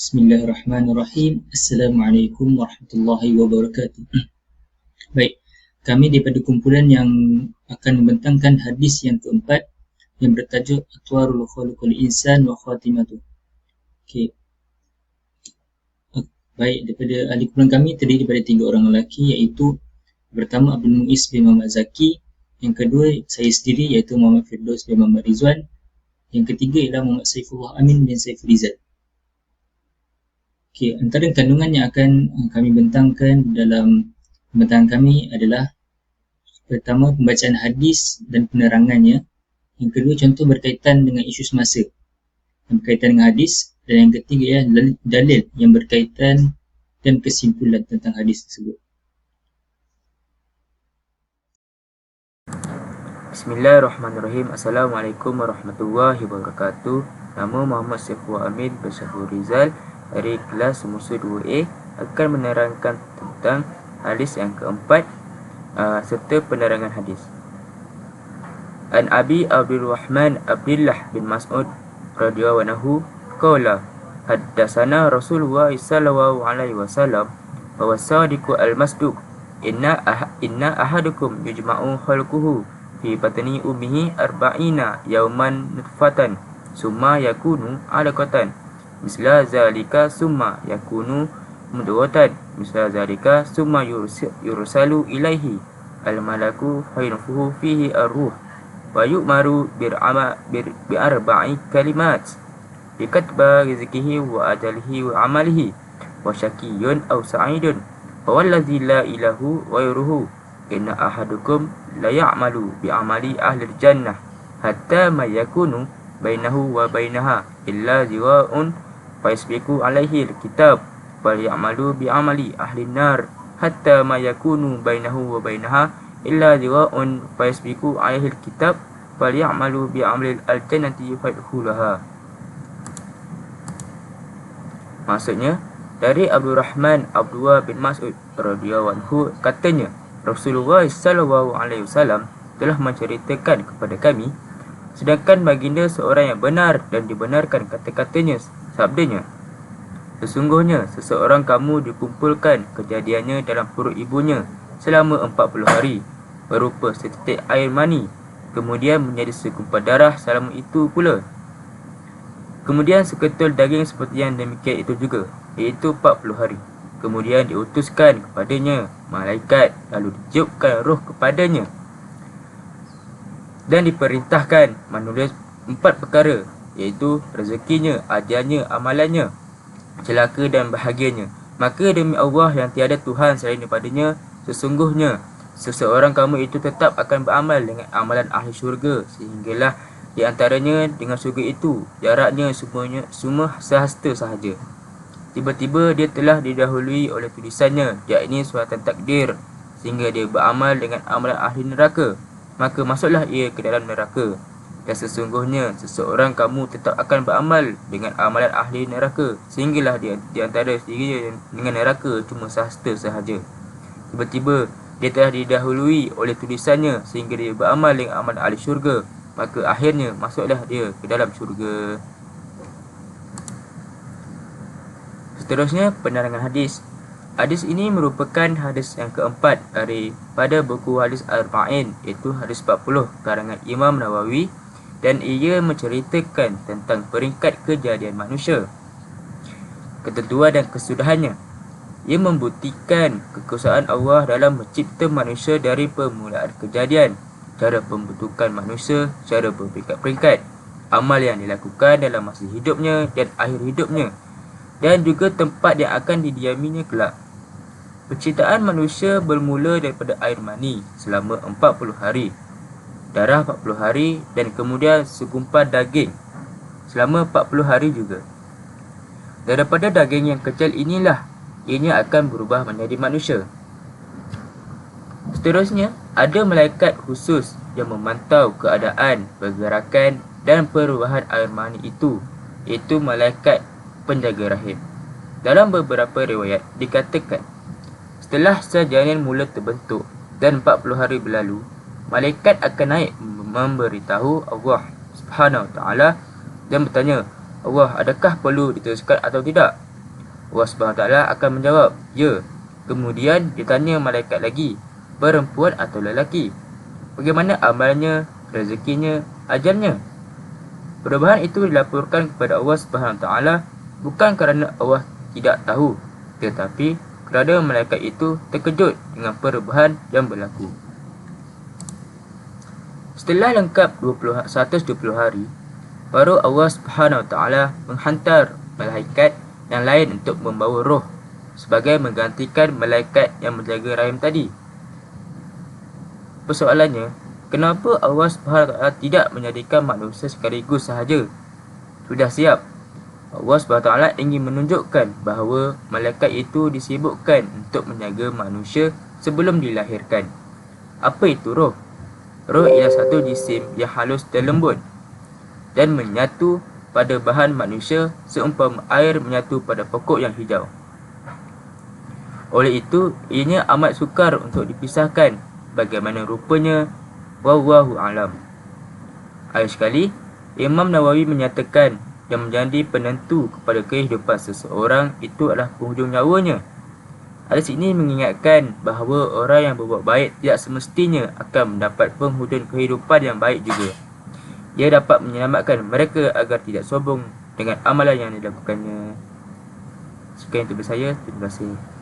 Bismillahirrahmanirrahim. Assalamualaikum warahmatullahi wabarakatuh. Baik, kami daripada kumpulan yang akan membentangkan hadis yang keempat yang bertajuk Atwarul Khuluqul Insan wa Khatimatuh. Okey. Baik, daripada ahli kumpulan kami terdiri daripada 3 orang lelaki, iaitu pertama Abdul Muiz bin Muhammad Zaki, yang kedua saya sendiri iaitu Muhammad Firdaus bin Muhammad Rizwan, yang ketiga ialah Muhammad Saifullah Amin bin Saiful Rizal. Okey, antara kandungan yang akan kami bentangkan dalam pembentangan kami adalah pertama pembacaan hadis dan penerangannya, yang kedua contoh berkaitan dengan isu semasa yang berkaitan dengan hadis, dan yang ketiga ialah dalil yang berkaitan dan kesimpulan tentang hadis tersebut. Bismillahirrahmanirrahim. Assalamualaikum warahmatullahi wabarakatuh. Nama Muhammad Saifullah Amin bin Saiful Rizal dari kelas Musa 2A akan menerangkan tentang hadis yang keempat serta penerangan hadis. An Abi Abdul Rahman Abdullah bin Mas'ud radhiyallahu anhu qala haddatsana Rasulullah sallallahu alaihi wasallam wa wasadiqu al-masduq inna ahadukum yujma'u khalquhu fi batni ummihi arba'ina yawman nutfatan summa yakunu 'alaqatan misla zalika summa yakunu mudghatan misla zalika summa yursalu ilaihi al-malaku fayanfuhu fihi ar-ruh wa yu'maru bi arba'i kalimat bikatba rizqihi wa ajalihi wa amalihi wa syaqiyyun aw sa'idun wa wallazi la ilahu ghairuhu inna ahadukum la ya'malu bi amali ahli jannah hatta ma yakunu bainahu wa bainaha illa zira'un fayasbiqu alaihi alkitab wal ya'malu bi amali ahli nar hatta ma yakunu bainahu wa bainaha illa zira'un fayasbiqu alaihi alkitab wal ya'malu bi amali aljannati fayadkhulaha. Maksudnya, dari Abdul Rahman Abdullah bin Mas'ud radhiyallahu anhu katanya, Rasulullah sallallahu alaihi wasallam telah menceritakan kepada kami, sedangkan baginda seorang yang benar dan dibenarkan kata-katanya, sabdanya, sesungguhnya seseorang kamu dikumpulkan kejadiannya dalam perut ibunya selama 40 hari berupa setitik air mani, kemudian menjadi segumpal darah selama itu pula, kemudian seketul daging seperti yang demikian itu juga, iaitu 40 hari. Kemudian diutuskan kepadanya malaikat, lalu ditiupkan roh kepadanya dan diperintahkan menulis 4 perkara, iaitu rezekinya, ajalnya, amalannya, celaka dan bahagianya. Maka demi Allah yang tiada Tuhan selain daripadanya, sesungguhnya seseorang kamu itu tetap akan beramal dengan amalan ahli syurga, sehinggalah di antaranya dengan syurga itu jaraknya semua sehasta sahaja. Tiba-tiba dia telah didahului oleh tulisannya, yakni suratan takdir, sehingga dia beramal dengan amalan ahli neraka, maka masuklah ia ke dalam neraka. Dan sesungguhnya seseorang kamu tetap akan beramal dengan amalan ahli neraka, sehinggalah di antara dirinya dengan neraka cuma sehasta sahaja. Tiba-tiba dia telah didahului oleh tulisannya, sehingga dia beramal dengan amalan ahli syurga, maka akhirnya masuklah dia ke dalam syurga. Seterusnya, penerangan hadis. Hadis ini merupakan hadis yang keempat daripada buku hadis Arba'in, iaitu hadis 40 karangan Imam Nawawi, dan ia menceritakan tentang peringkat kejadian manusia, ketentuan dan kesudahannya. Ia membuktikan kekuasaan Allah dalam mencipta manusia dari permulaan kejadian, cara pembentukan manusia secara berperingkat-peringkat, amal yang dilakukan dalam masa hidupnya dan akhir hidupnya, dan juga tempat yang akan didiaminya kelak. Penciptaan manusia bermula daripada air mani selama 40 hari, darah 40 hari, dan kemudian segumpal daging selama 40 hari juga. Daripada daging yang kecil inilah ianya akan berubah menjadi manusia. Seterusnya, ada malaikat khusus yang memantau keadaan, pergerakan dan perubahan air mani itu, iaitu malaikat penjaga rahim. Dalam beberapa riwayat dikatakan, setelah sel janin mula terbentuk dan 40 hari berlalu, malaikat akan naik memberitahu Allah Subhanahu Wa Taala dan bertanya, Allah, adakah perlu diteruskan atau tidak? Allah SWT akan menjawab, ya. Kemudian ditanya malaikat lagi, perempuan atau lelaki? Bagaimana amalannya, rezekinya, ajalnya? Perubahan itu dilaporkan kepada Allah SWT bukan kerana Allah tidak tahu, tetapi kerana malaikat itu terkejut dengan perubahan yang berlaku. Setelah lengkap 120 hari, baru Allah SWT menghantar malaikat yang lain untuk membawa roh sebagai menggantikan malaikat yang menjaga rahim tadi. Persoalannya, kenapa Allah SWT tidak menjadikan manusia sekaligus sahaja? Sudah siap. Allah SWT ingin menunjukkan bahawa malaikat itu disibukkan untuk menjaga manusia sebelum dilahirkan. Apa itu roh? Roh ialah satu jisim yang halus dan lembut dan menyatu pada bahan manusia seumpama air menyatu pada pokok yang hijau. Oleh itu, ianya amat sukar untuk dipisahkan. Bagaimana rupanya, wallahu alam. Akhir sekali, Imam Nawawi menyatakan yang menjadi penentu kepada kehidupan seseorang itu adalah penghujung nyawanya. Hadis ini mengingatkan bahawa orang yang berbuat baik tidak semestinya akan mendapat penghujung kehidupan yang baik juga. Ia dapat menyelamatkan mereka agar tidak sombong dengan amalan yang dilakukannya. Sekian untuk saya, terima kasih.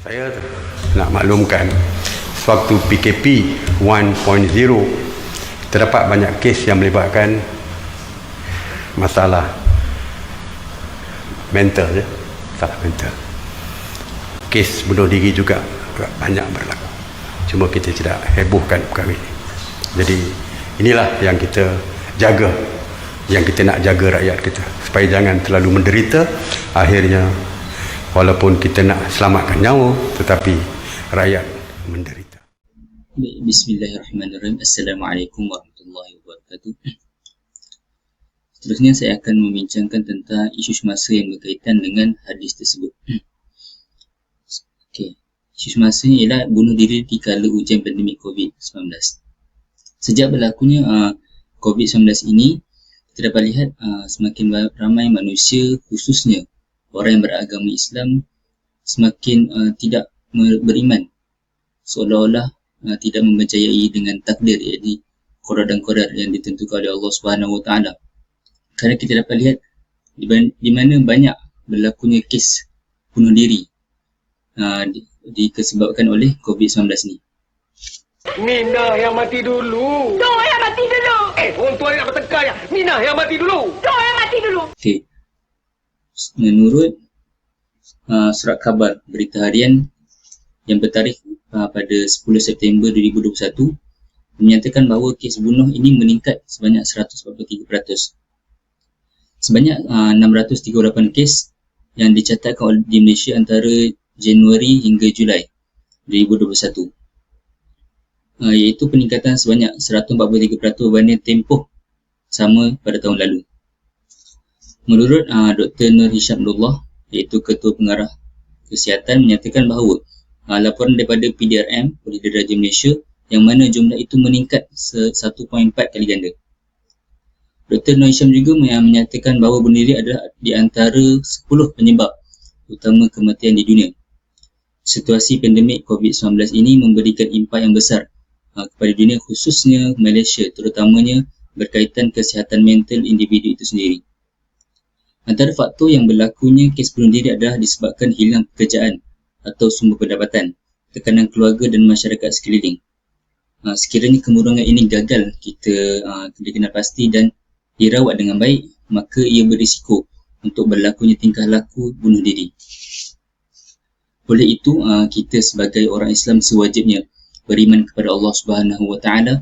Saya nak maklumkan, sewaktu PKP 1.0, terdapat banyak kes yang melibatkan masalah mental, masalah mental. Kes bunuh diri juga banyak berlaku. Cuma kita tidak hebohkan perkara ini. Jadi inilah yang kita jaga, yang kita nak jaga rakyat kita, supaya jangan terlalu menderita. Akhirnya walaupun kita nak selamatkan nyawa, tetapi rakyat menderita. Bismillahirrahmanirrahim. Assalamualaikum warahmatullahi wabarakatuh. Seterusnya saya akan membincangkan tentang isu semasa yang berkaitan dengan hadis tersebut. Okey. Isu semasanya ialah bunuh diri di kala ujian pandemik COVID-19. Sejak berlakunya COVID-19 ini, kita dapat lihat semakin ramai manusia, khususnya orang yang beragama Islam, semakin tidak beriman, seolah-olah tidak mempercayai dengan takdir, iaitu qadar dan qadar yang ditentukan oleh Allah Subhanahu Wa Taala. Kerana kita dapat lihat di mana banyak berlakunya kes bunuh diri disebabkan oleh COVID-19 ni. Minah yang mati dulu. Dong yang mati dulu. Orang tua nak bertengkar ya. Minah yang mati dulu. Dong yang mati dulu. Okey. Menurut surat khabar berita harian yang bertarikh pada 10 September 2021, menyatakan bahawa kes bunuh ini meningkat sebanyak 143%. Sebanyak 638 kes yang dicatatkan di Malaysia antara Januari hingga Julai 2021. Iaitu peningkatan sebanyak 143% berbanding tempoh sama pada tahun lalu. Menurut Dr. Nur Hisham Abdullah, iaitu Ketua Pengarah Kesihatan, menyatakan bahawa laporan daripada PDRM, Polis Diraja Malaysia, yang mana jumlah itu meningkat 1.4 kali ganda. Dr. Nur Hisham juga menyatakan bahawa bunuh diri adalah di antara 10 penyebab utama kematian di dunia. Situasi pandemik COVID-19 ini memberikan impak yang besar kepada dunia, khususnya Malaysia, terutamanya berkaitan kesihatan mental individu itu sendiri. Antara faktor yang berlakunya kes bunuh diri adalah disebabkan hilang pekerjaan atau sumber pendapatan, tekanan keluarga dan masyarakat sekeliling. Sekiranya kemurungan ini gagal kita dikenal pasti dan dirawat dengan baik, maka ia berisiko untuk berlakunya tingkah laku bunuh diri. Oleh itu, kita sebagai orang Islam sewajibnya beriman kepada Allah Subhanahu Wa Taala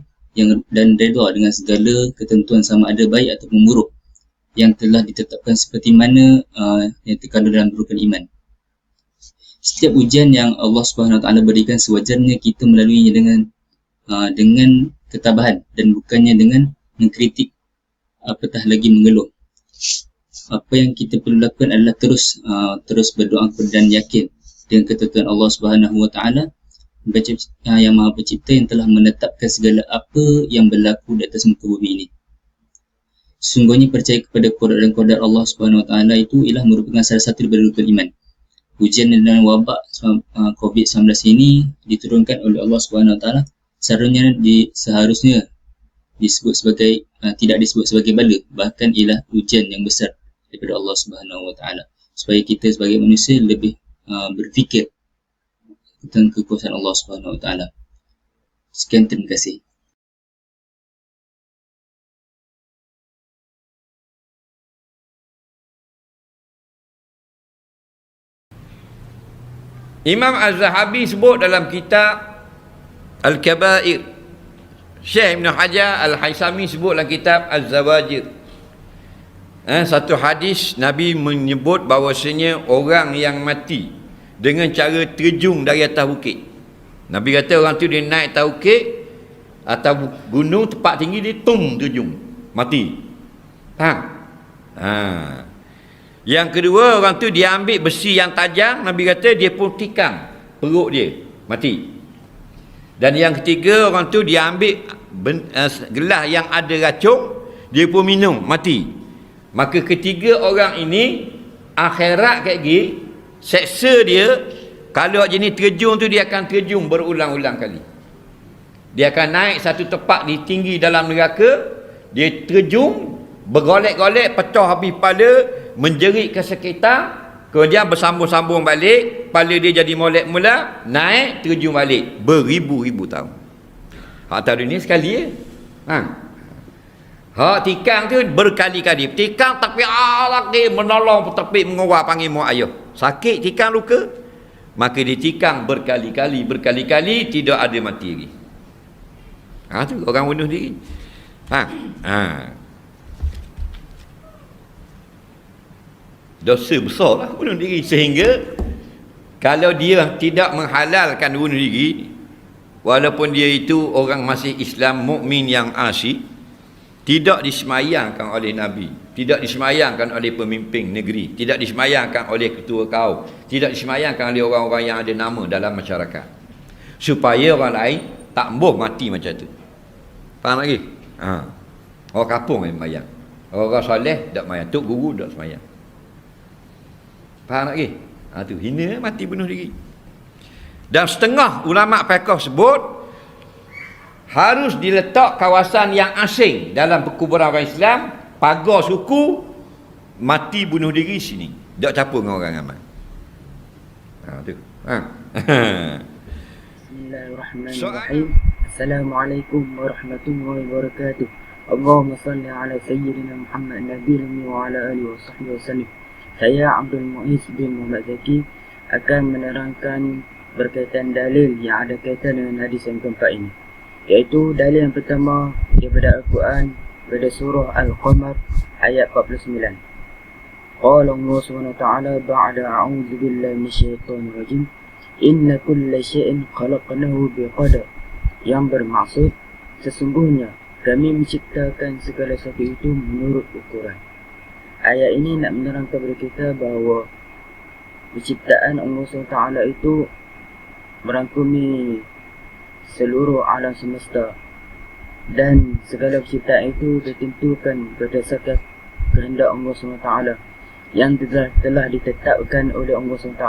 dan redha dengan segala ketentuan sama ada baik ataupun buruk yang telah ditetapkan seperti mana yang terkandung dalam rukun iman. Setiap ujian yang Allah Subhanahu Wa Taala berikan, sewajarnya kita melaluinya dengan ketabahan dan bukannya dengan mengkritik apatah lagi mengeluh. Apa yang kita perlu lakukan adalah terus berdoa dan yakin dengan ketentuan Allah Subhanahu Wa Taala yang Maha Pencipta, yang telah menetapkan segala apa yang berlaku di atas muka bumi ini. Sesungguhnya percaya kepada qadar dan qadar Allah Subhanahu Wa Taala itu ialah merupakan salah satu daripada rukun iman. Ujian dan wabak COVID-19 ini diturunkan oleh Allah Subhanahu Wa Taala, seharusnya disebut sebagai tidak disebut sebagai bala, bahkan ialah ujian yang besar daripada Allah Subhanahu Wa Taala, supaya kita sebagai manusia lebih berfikir tentang kekuasaan Allah Subhanahu Wa Taala. Sekian, terima kasih. Imam Az-Zahabi sebut dalam kitab Al-Kabair. Syekh Ibn Hajar Al-Haisami sebut dalam kitab Az-Zawajir. Satu hadis Nabi menyebut bahawasanya orang yang mati dengan cara terjun dari atas bukit. Nabi kata orang tu dia naik atas bukit atau gunung tempat tinggi, dia terjun, mati. Faham? Yang kedua, orang tu dia ambil besi yang tajam, Nabi kata dia pun tikam perut dia, mati. Dan yang ketiga, orang tu dia ambil gelas yang ada racun, dia pun minum, mati. Maka ketiga orang ini akhirat kat gini, seksa dia, kalau jenis terjun tu dia akan terjun berulang-ulang kali. Dia akan naik satu tempat di tinggi dalam neraka, dia terjun, bergolek-golek, pecah habis kepala, menjerit kesakitan, Kemudian bersambung-sambung balik, kepala dia jadi molek mula, naik, terjun balik. Beribu-ribu tahun. Hak tahun ni sekali je. Hak tikang tu berkali-kali. Tikang tapi lagi menolong tapi mengawal panggil mak ayah. Sakit tikang luka. Maka dia tikang berkali-kali tidak ada mati lagi. Tu orang bunuh diri. Dosa besar lah bunuh diri, sehingga kalau dia tidak menghalalkan bunuh diri, walaupun dia itu orang masih Islam mukmin yang asli, tidak disemayangkan oleh Nabi, tidak disemayangkan oleh pemimpin negeri, tidak disemayangkan oleh ketua kaum, tidak disemayangkan oleh orang-orang yang ada nama dalam masyarakat, supaya orang lain tak boleh mati macam tu. Faham lagi? Orang kampung yang mayang, orang soleh tak mayang, tok guru tak semayang. Faham lagi? Tu hina mati bunuh diri. Dan setengah ulama fiqh sebut harus diletak kawasan yang asing dalam perkuburan orang Islam, pagar suku, mati bunuh diri sini, tak campur dengan orang ramai. Tu. Bismillahirrahmanirrahim. Assalamualaikum warahmatullahi wabarakatuh. Allahumma salli ala sayyidina Muhammad nabiyil ummi wa ala alihi wa sahbihi wasallam. Saya Abdul Muiz bin Muhammad Zaki akan menerangkan berkaitan dalil yang ada kaitan dengan hadis yang keempat ini, iaitu dalil yang pertama daripada Al-Quran pada surah Al-Qamar ayat 49. Qala Allah Subhanahu wa ta'ala ba'da a'udzu billahi minasyaitonir rajim, inna kulla syai'in khalaqnahu biqadar, yang bermaksud sesungguhnya kami menciptakan segala sesuatu itu menurut ukuran. Ayat ini nak menerangkan kepada kita bahawa penciptaan Allah SWT itu merangkumi seluruh alam semesta, dan segala penciptaan itu ditentukan berdasarkan kehendak Allah SWT yang telah ditetapkan oleh Allah SWT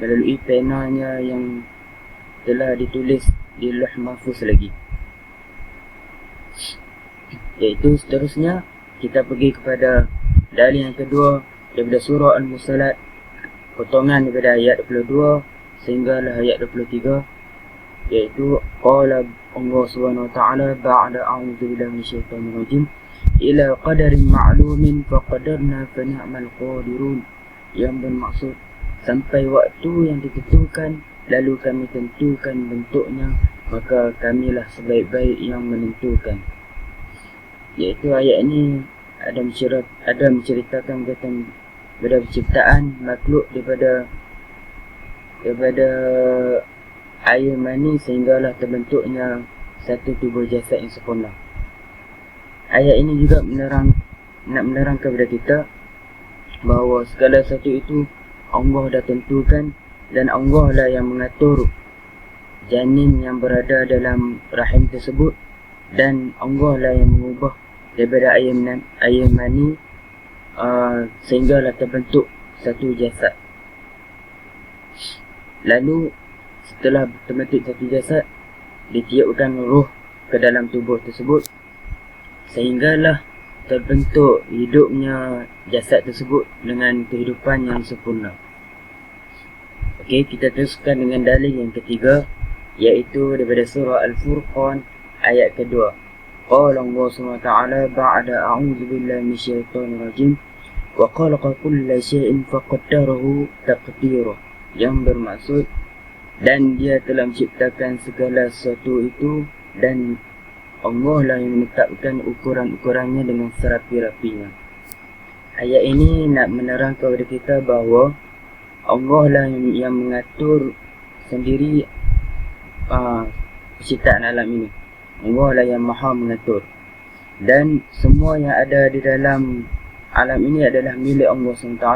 melalui penanya yang telah ditulis di Lauh Mahfuz lagi. Iaitu seterusnya kita pergi kepada dalil yang kedua daripada surah Al-Mursalat, potongan daripada ayat 22 sehinggalah ayat 23, iaitu qala Allah Subhanahu wa ta'ala ba'da a'udzu billahi minasyaitonir rajim ila qadarin ma'lumin faqadarna fa ni'mal qadirun, yang bermaksud sampai waktu yang ditentukan lalu kami tentukan bentuknya, maka kamilah sebaik-baik yang menentukan. Iaitu ayat ini ada menceritakan tentang penciptaan makhluk daripada air mani sehinggalah terbentuknya satu tubuh jasad yang sempurna. Ayat ini juga nak menerangkan kepada kita bahawa segala sesuatu itu Allah dah tentukan, dan Allah lah yang mengatur janin yang berada dalam rahim tersebut, dan Allah lah yang mengubah daripada air mani sehinggalah terbentuk satu jasad. Lalu setelah terbentuk satu jasad, ditiupkan roh ke dalam tubuh tersebut sehinggalah terbentuk hidupnya jasad tersebut dengan kehidupan yang sempurna. Okey, kita teruskan dengan dalil yang ketiga, iaitu daripada surah Al-Furqan ayat kedua. Qala Allah Subhanahu wa ta'ala ba'da a'udzu billahi minasyaitonir rajim wa khalaqa kulla syai'in faqaddarahu taqdira, yang bermaksud dan dia telah menciptakan segala sesuatu itu, dan Allah lah yang menetapkan ukuran-ukurannya dengan serapi-rapinya. Ayat ini nak menerangkan kepada kita bahawa Allah lah yang mengatur sendiri penciptaan alam ini. Allah lah yang maha mengatur, dan semua yang ada di dalam alam ini adalah milik Allah SWT.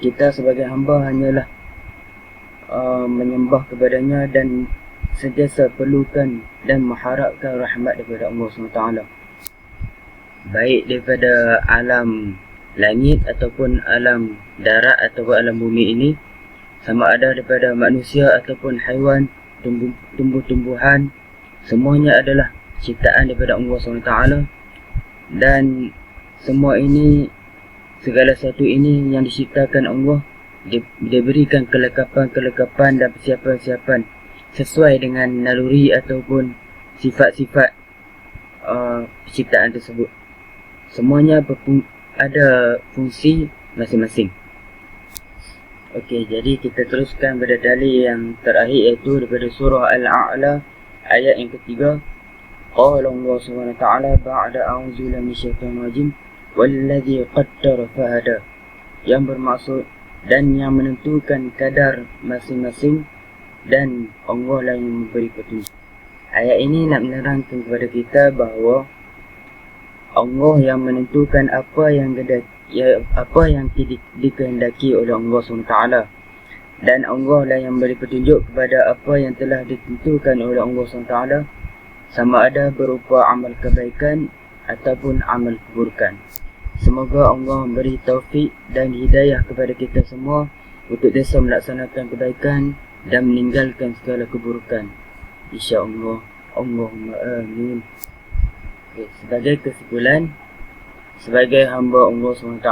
Kita sebagai hamba hanyalah menyembah kepadanya dan sentiasa perlukan dan mengharapkan rahmat daripada Allah SWT, baik daripada alam langit ataupun alam darat ataupun alam bumi ini, sama ada daripada manusia ataupun haiwan, tumbuh-tumbuhan, semuanya adalah ciptaan daripada Allah SWT. Dan semua ini, segala sesuatu ini yang diciptakan Allah diberikan kelengkapan dan persiapan-persiapan sesuai dengan naluri ataupun sifat-sifat penciptaan tersebut. Semuanya ada fungsi masing-masing. Okey, jadi kita teruskan pada dalil yang terakhir, iaitu daripada surah Al-A'la ayat yang ketiga. Qala Allah Subhanahu wa ta'ala ba'da a'udzu billahi minasyaitonir rajim walladzi qaddara fahada, yang bermaksud dan yang menentukan kadar masing-masing, dan Allah lah yang memberi petunjuk. Ayat ini nak menerangkan kepada kita bahawa Allah yang menentukan apa yang dikehendaki oleh Allah SWT, dan Allah lah yang memberi petunjuk kepada apa yang telah ditentukan oleh Allah SWT, sama ada berupa amal kebaikan ataupun amal keburukan. Semoga Allah memberi taufik dan hidayah kepada kita semua untuk bisa melaksanakan kebaikan dan meninggalkan segala keburukan, insya-Allah. Allahumma amin. Sebagai kesimpulan, sebagai hamba Allah SWT,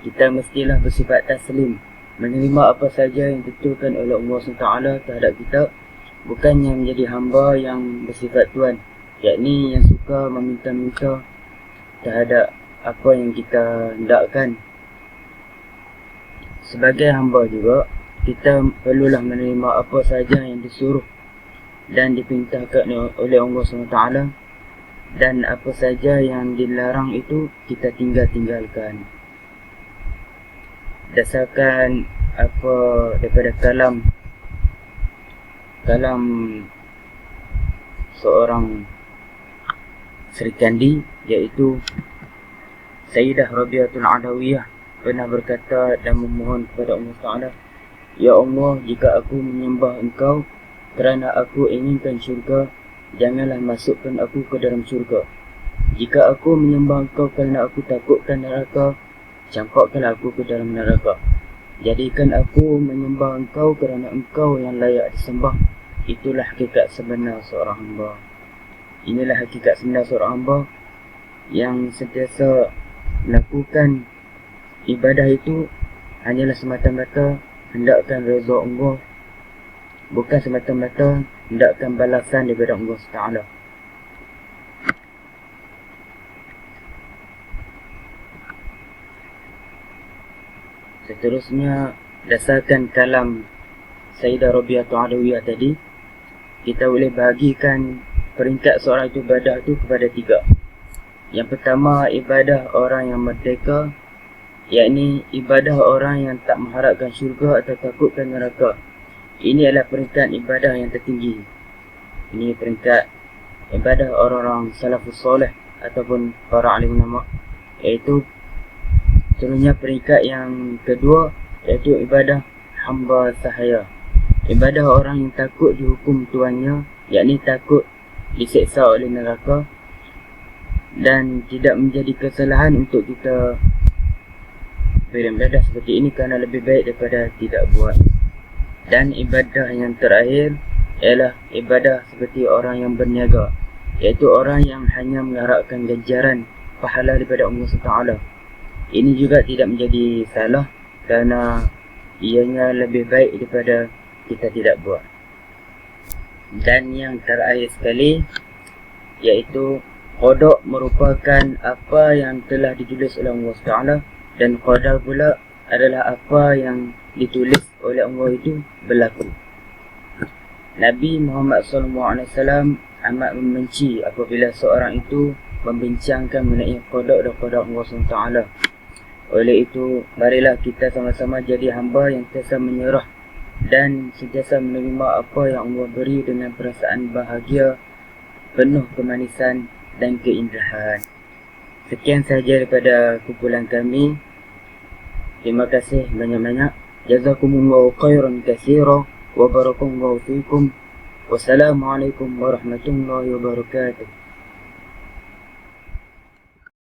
kita mestilah bersifat taslim, menerima apa saja yang ditentukan oleh Allah SWT terhadap kita, bukannya menjadi hamba yang bersifat tuan, yakni yang suka meminta-minta terhadap apa yang kita hendakkan. Sebagai hamba juga, kita perlulah menerima apa saja yang disuruh dan diperintahkan oleh Allah SWT, dan apa saja yang dilarang itu kita tinggalkan. Dasarkan apa daripada kalam seorang Sri Kandi, iaitu Sayyidah Rabi'atul Adawiyah, pernah berkata dan memohon kepada Allah Ta'ala, Ya Allah, jika aku menyembah Engkau kerana aku inginkan syurga, janganlah masukkan aku ke dalam syurga. Jika aku menyembah Engkau kerana aku takutkan neraka, campakkanlah aku ke dalam neraka. Jadikan aku menyembah Engkau kerana Engkau yang layak disembah. Itulah hakikat sebenar seorang hamba. Inilah hakikat sebenar seorang hamba yang sentiasa melakukan ibadah itu hanyalah semata-mata hendakkan redha Allah, bukan semata-mata hendakkan balasan daripada Allah Taala. Seterusnya, dasarkan kalam Sayyidah Rabi'atul Adawiyah tadi, kita boleh bahagikan peringkat seorang itu ibadah itu kepada 3. Yang pertama, ibadah orang yang merdeka, yakni ibadah orang yang tak mengharapkan syurga atau takutkan neraka. Ini adalah peringkat ibadah yang tertinggi. Ini peringkat ibadah orang-orang salafus soleh ataupun para alim ulama. Iaitu seterusnya peringkat yang kedua, iaitu ibadah hamba sahaya. Ibadah orang yang takut dihukum tuannya, yakni takut diseksa oleh neraka, dan tidak menjadi kesalahan untuk kita beribadah seperti ini kerana lebih baik daripada tidak buat. Dan ibadah yang terakhir ialah ibadah seperti orang yang berniaga, iaitu orang yang hanya mengharapkan ganjaran pahala daripada Allah SWT. Ini juga tidak menjadi salah kerana ianya lebih baik daripada kita tidak buat. Dan yang terakhir sekali, iaitu qada merupakan apa yang telah ditulis oleh Allah SWT, dan qadar pula adalah apa yang ditulis oleh Allah itu berlaku. Nabi Muhammad SAW amat membenci apabila seorang itu membincangkan mengenai qada dan qadar Allah SWT. Oleh itu, marilah kita sama-sama jadi hamba yang sentiasa menyerah dan sentiasa menerima apa yang Allah beri dengan perasaan bahagia, penuh kemanisan dan keindahan. Sekian sahaja daripada kumpulan kami. Terima kasih banyak-banyak. Jazakumullahu khairan katsira wa barakallahu fikum. Wassalamualaikum warahmatullahi wabarakatuh.